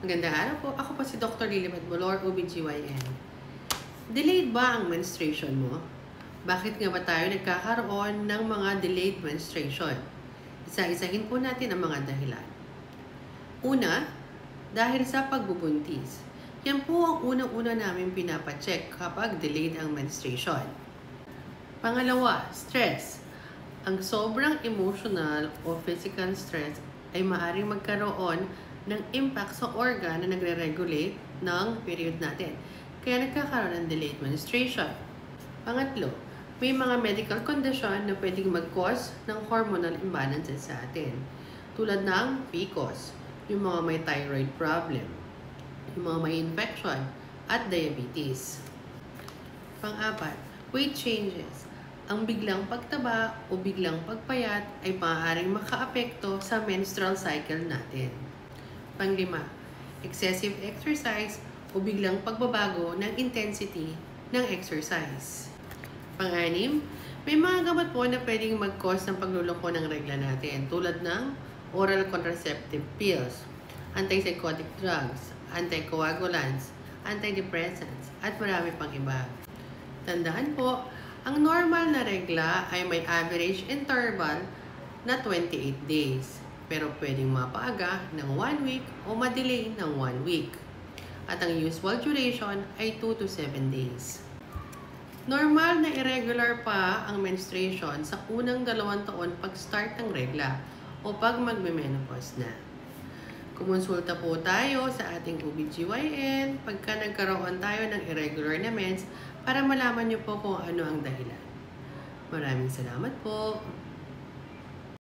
Magandang araw po. Ako po si Dr. Lilibet Bolor, OBGYN. Delayed ba ang menstruation mo? Bakit nga ba tayo nagkakaroon ng mga delayed menstruation? Isa-isahin po natin ang mga dahilan. Una, dahil sa pagbubuntis. Yan po ang unang-una namin pinapacheck kapag delayed ang menstruation. Pangalawa, stress. Ang sobrang emotional o physical stress ay maaaring magkaroon ng impact sa organ na nagre-regulate ng period natin. Kaya nagkakaroon ng delayed menstruation. Pangatlo, may mga medical condition na pwedeng mag-cause ng hormonal imbalances sa atin. Tulad ng PCOS, yung mga may thyroid problem, yung mga may infection, at diabetes. Pang-apat, weight changes. Ang biglang pagtaba o biglang pagpayat ay maaaring makaapekto sa menstrual cycle natin. Pang-lima, excessive exercise o biglang pagbabago ng intensity ng exercise. Pang-anim, may mga gamot po na pwedeng mag-cause ng pagluloko ng regla natin tulad ng oral contraceptive pills, antipsychotic drugs, anticoagulants, antidepressants, at marami pang iba. Tandaan po, ang normal na regla ay may average interval na 28 days. Pero pwedeng mapaaga ng 1 week o madelay ng 1 week. At ang usual duration ay 2 to 7 days. Normal na irregular pa ang menstruation sa unang 2 taon pag-start ng regla o pag magme-menopause na. Kumonsulta po tayo sa ating OBGYN pagka nagkaroon tayo ng irregular na mens para malaman niyo po kung ano ang dahilan. Maraming salamat po.